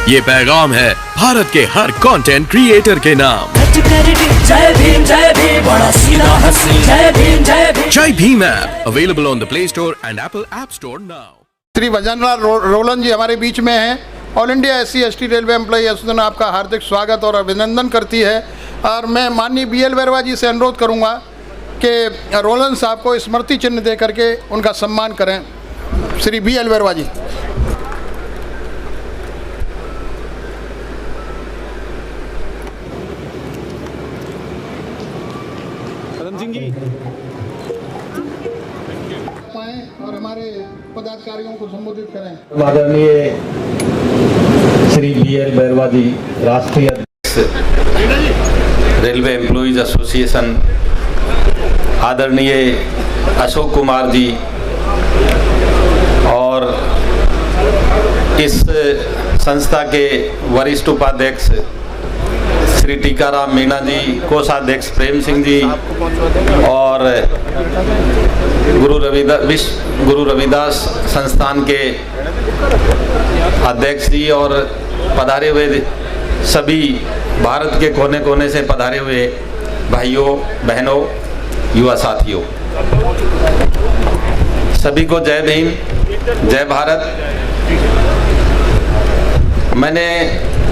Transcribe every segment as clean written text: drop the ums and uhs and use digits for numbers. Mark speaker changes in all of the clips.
Speaker 1: ये पैगाम है भारत के हर कंटेंट क्रिएटर के नाम।
Speaker 2: जय भीम बड़ा सीधा हंसी, जय भीम।
Speaker 1: जय Bhim app available on the play store and apple app store now.
Speaker 3: Shri Bhajanlal Rolan ji हमारे बीच में हैं। All India SC/ST railway employee association आपका हार्दिक स्वागत और अभिनंदन करती है। और मैं माननीय BL बैरवा जी से अनुरोध करूंगा कि रोलन साहब को स्मृति चिन्ह दे करके उनका सम्मान करें। श्री BL बैरवा जी। और हमारे पदाधिकारियों को संबोधित करें।
Speaker 4: आदरणीय श्री BL बैरवा जी, राष्ट्रीय अध्यक्ष रेलवे एम्प्लॉइज एसोसिएशन, आदरणीय अशोक कुमार जी और इस संस्था के वरिष्ठ उपाध्यक्ष श्री टीकाराम मीणा जी, कोषाध्यक्ष प्रेम सिंह जी और गुरु रविदास संस्थान के अध्यक्ष जी और पधारे हुए सभी भारत के कोने कोने से पधारे हुए भाइयों बहनों युवा साथियों, सभी को जय भीम, जय भारत। मैंने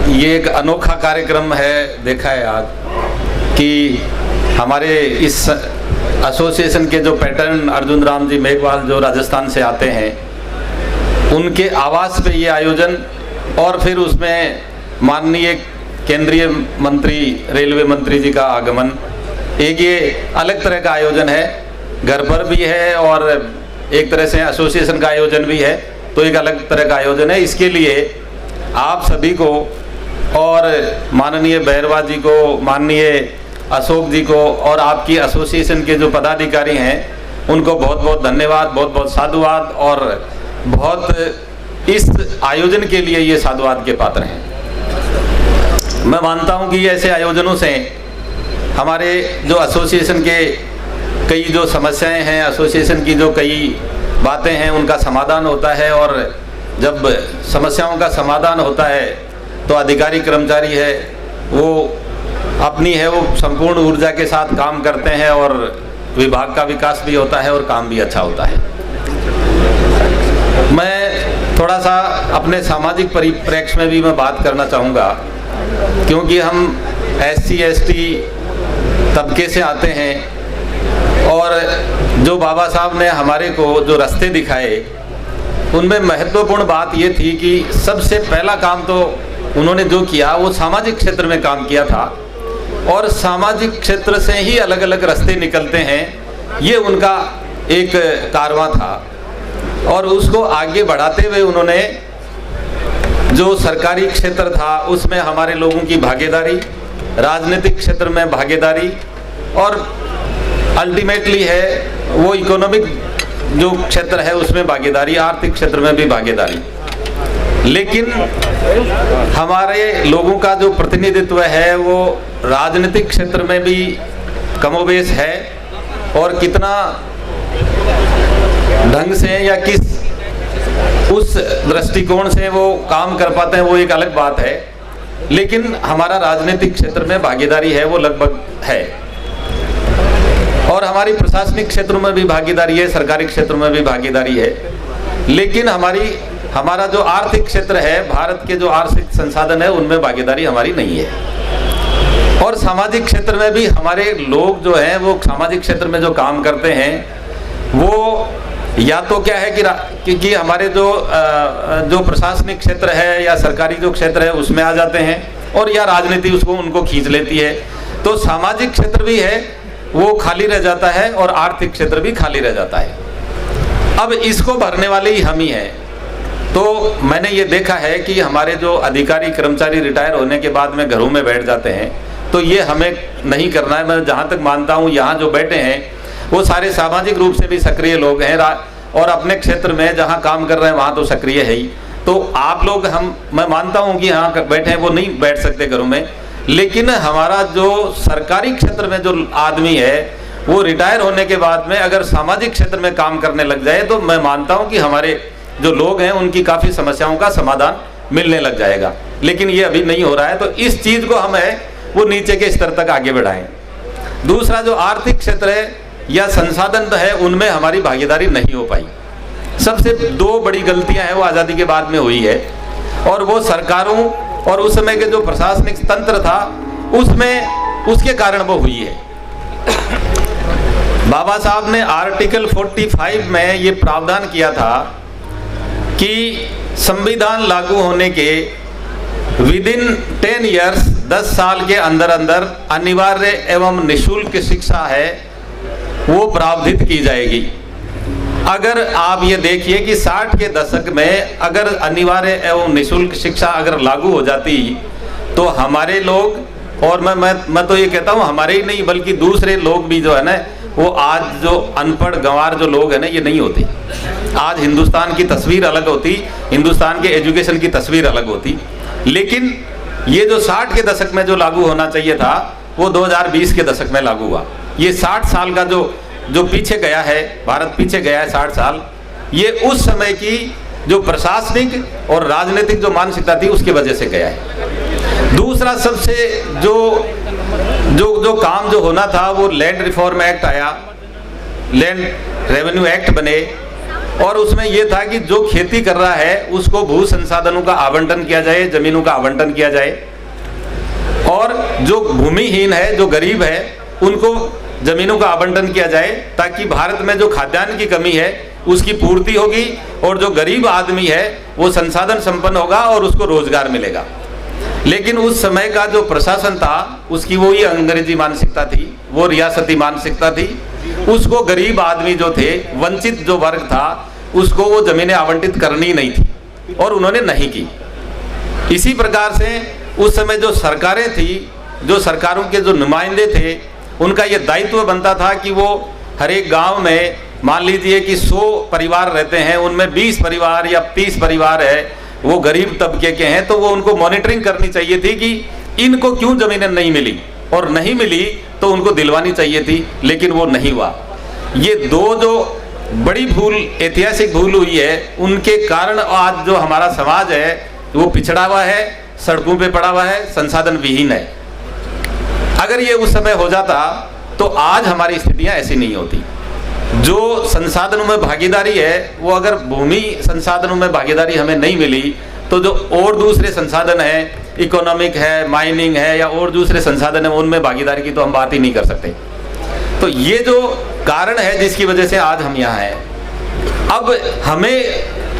Speaker 4: ये एक अनोखा कार्यक्रम है देखा है आज कि हमारे इस एसोसिएशन के जो पैटर्न अर्जुन राम जी मेघवाल जो राजस्थान से आते हैं, उनके आवास पे ये आयोजन और फिर उसमें माननीय केंद्रीय मंत्री रेलवे मंत्री जी का आगमन, एक ये अलग तरह का आयोजन है। घर पर भी है और एक तरह से एसोसिएशन का आयोजन भी है, तो एक अलग तरह का आयोजन है। इसके लिए आप सभी को और माननीय बैरवा जी को, माननीय अशोक जी को और आपकी एसोसिएशन के जो पदाधिकारी हैं उनको बहुत बहुत धन्यवाद, बहुत बहुत साधुवाद और बहुत इस आयोजन के लिए ये साधुवाद के पात्र हैं। मैं मानता हूँ कि ऐसे आयोजनों से हमारे जो एसोसिएशन के कई जो समस्याएं हैं, एसोसिएशन की जो कई बातें हैं, उनका समाधान होता है। और जब समस्याओं का समाधान होता है तो अधिकारी कर्मचारी है वो अपनी है वो संपूर्ण ऊर्जा के साथ काम करते हैं और विभाग का विकास भी होता है और काम भी अच्छा होता है। मैं थोड़ा सा अपने सामाजिक परिप्रेक्ष्य में भी मैं बात करना चाहूँगा, क्योंकि हम SC/ST तबके से आते हैं और जो बाबा साहब ने हमारे को जो रास्ते दिखाए, उनमें महत्वपूर्ण बात ये थी कि सबसे पहला काम तो उन्होंने जो किया वो सामाजिक क्षेत्र में काम किया था और सामाजिक क्षेत्र से ही अलग अलग रास्ते निकलते हैं, ये उनका एक कारवां था। और उसको आगे बढ़ाते हुए उन्होंने जो सरकारी क्षेत्र था उसमें हमारे लोगों की भागीदारी, राजनीतिक क्षेत्र में भागीदारी और अल्टीमेटली है वो इकोनॉमिक जो क्षेत्र है उसमें भागीदारी, आर्थिक क्षेत्र में भी भागीदारी। लेकिन हमारे लोगों का जो प्रतिनिधित्व है वो राजनीतिक क्षेत्र में भी कमोबेश है और कितना ढंग से या किस उस दृष्टिकोण से वो काम कर पाते हैं वो एक अलग बात है, लेकिन हमारा राजनीतिक क्षेत्र में भागीदारी है वो लगभग है और हमारी प्रशासनिक क्षेत्रों में भी भागीदारी है, सरकारी क्षेत्र में भी भागीदारी है। लेकिन हमारा जो आर्थिक क्षेत्र है, भारत के जो आर्थिक संसाधन है उनमें भागीदारी हमारी नहीं है। और सामाजिक क्षेत्र में भी हमारे लोग जो हैं वो सामाजिक क्षेत्र में जो काम करते हैं वो या तो क्या है कि हमारे जो प्रशासनिक क्षेत्र है या सरकारी जो क्षेत्र है उसमें आ जाते हैं और या राजनीति उसको उनको खींच लेती है, तो सामाजिक क्षेत्र भी है वो खाली रह जाता है और आर्थिक क्षेत्र भी खाली रह जाता है। अब इसको भरने वाले ही हम ही हैं। तो मैंने ये देखा है कि हमारे जो अधिकारी कर्मचारी रिटायर होने के बाद में घरों में बैठ जाते हैं, तो ये हमें नहीं करना है। मैं जहाँ तक मानता हूँ यहाँ जो बैठे हैं वो सारे सामाजिक रूप से भी सक्रिय लोग हैं और अपने क्षेत्र में जहाँ काम कर रहे हैं वहाँ तो सक्रिय है ही। तो आप लोग मैं मानता हूँ कि यहाँ बैठे हैं वो नहीं बैठ सकते घरों में, लेकिन हमारा जो सरकारी क्षेत्र में जो आदमी है वो रिटायर होने के बाद में अगर सामाजिक क्षेत्र में काम करने लग जाए तो मैं मानता हूं कि हमारे जो लोग हैं उनकी काफ़ी समस्याओं का समाधान मिलने लग जाएगा। लेकिन ये अभी नहीं हो रहा है। तो इस चीज़ को हम है वो नीचे के स्तर तक आगे बढ़ाएं। दूसरा जो आर्थिक क्षेत्र है या संसाधन है उनमें हमारी भागीदारी नहीं हो पाई। सबसे दो बड़ी गलतियां हैं वो आज़ादी के बाद में हुई है, और वो सरकारों और उस समय के जो प्रशासनिक तंत्र था उसमें उसके कारण वो हुई है। बाबा साहब ने आर्टिकल 45 में ये प्रावधान किया था कि संविधान लागू होने के विदिन 10 ईयर्स 10 साल के अंदर अंदर अनिवार्य एवं निःशुल्क शिक्षा है वो प्रावधानित की जाएगी। अगर आप ये देखिए कि 60 के दशक में अगर अनिवार्य एवं निःशुल्क शिक्षा अगर लागू हो जाती तो हमारे लोग, और मैं तो ये कहता हूँ हमारे ही नहीं बल्कि दूसरे लोग भी जो है ना वो आज जो अनपढ़ गंवार जो लोग हैं ना ये नहीं होते। आज हिंदुस्तान की तस्वीर अलग होती, हिंदुस्तान के एजुकेशन की तस्वीर अलग होती। लेकिन ये जो 60 के दशक में जो लागू होना चाहिए था वो 2020 के दशक में लागू हुआ। ये 60 साल का जो पीछे गया है, भारत पीछे गया है 60 साल, ये उस समय की जो प्रशासनिक और राजनीतिक जो मानसिकता थी उसकी वजह से गया है। दूसरा सबसे जो काम जो होना था वो लैंड रिफॉर्म एक्ट आया, लैंड रेवेन्यू एक्ट बने, और उसमें यह था कि जो खेती कर रहा है उसको भू संसाधनों का आवंटन किया जाए, जमीनों का आवंटन किया जाए, और जो भूमिहीन है जो गरीब है उनको जमीनों का आवंटन किया जाए ताकि भारत में जो खाद्यान्न की कमी है उसकी पूर्ति होगी और जो गरीब आदमी है वो संसाधन संपन्न होगा और उसको रोजगार मिलेगा। लेकिन उस समय का जो प्रशासन था उसकी वो ही अंग्रेजी मानसिकता थी, वो रियासती मानसिकता थी। उसको गरीब आदमी जो थे, वंचित जो वर्ग था, उसको वो जमीनें आवंटित करनी नहीं थी और उन्होंने नहीं की। इसी प्रकार से उस समय जो सरकारें थी, जो सरकारों के जो नुमाइंदे थे, उनका ये दायित्व बनता था कि वो हर एक गांव में मान लीजिए कि 100 परिवार रहते हैं, उनमें 20 परिवार या 30 परिवार है वो गरीब तबके के हैं, तो वो उनको मॉनिटरिंग करनी चाहिए थी कि इनको क्यों जमीनें नहीं मिली, और नहीं मिली तो उनको दिलवानी चाहिए थी, लेकिन वो नहीं हुआ। ये दो जो बड़ी भूल, ऐतिहासिक भूल हुई है, उनके कारण आज जो हमारा समाज है वो पिछड़ा हुआ है, सड़कों पे पड़ा हुआ है, संसाधन विहीन है। अगर ये उस समय हो जाता तो आज हमारी स्थितियां ऐसी नहीं होती। जो संसाधनों में भागीदारी है वो, अगर भूमि संसाधनों में भागीदारी हमें नहीं मिली तो जो और दूसरे संसाधन है, इकोनॉमिक है, माइनिंग है या और दूसरे संसाधन है, उनमें भागीदारी की तो हम बात ही नहीं कर सकते। तो ये जो कारण है जिसकी वजह से आज हम यहाँ हैं। अब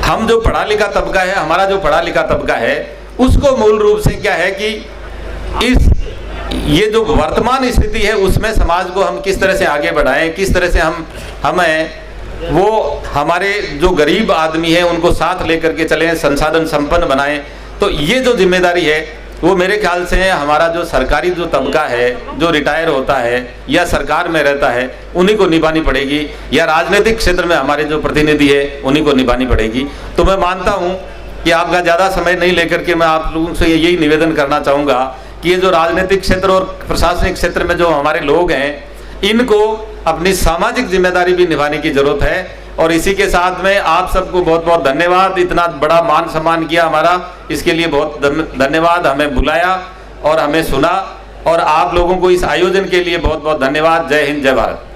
Speaker 4: हम जो पढ़ा लिखा तबका है, हमारा जो पढ़ा लिखा तबका है, उसको मूल रूप से क्या है कि ये जो वर्तमान स्थिति है उसमें समाज को हम किस तरह से आगे बढ़ाएं, किस तरह से हमें वो हमारे जो गरीब आदमी है उनको साथ लेकर के चलें, संसाधन संपन्न बनाएं। तो ये जो जिम्मेदारी है वो मेरे ख्याल से हमारा जो सरकारी जो तबका है, जो रिटायर होता है या सरकार में रहता है, उन्हीं को निभानी पड़ेगी, या राजनीतिक क्षेत्र में हमारे जो प्रतिनिधि है उन्हीं को निभानी पड़ेगी। तो मैं मानता हूँ कि आपका ज़्यादा समय नहीं लेकर के मैं आप लोगों से यही निवेदन करना चाहूँगा कि ये जो राजनीतिक क्षेत्र और प्रशासनिक क्षेत्र में जो हमारे लोग हैं, इनको अपनी सामाजिक जिम्मेदारी भी निभाने की जरूरत है। और इसी के साथ में आप सबको बहुत बहुत धन्यवाद। इतना बड़ा मान सम्मान किया हमारा, इसके लिए बहुत धन्यवाद। हमें बुलाया और हमें सुना, और आप लोगों को इस आयोजन के लिए बहुत बहुत धन्यवाद। जय हिंद, जय भारत।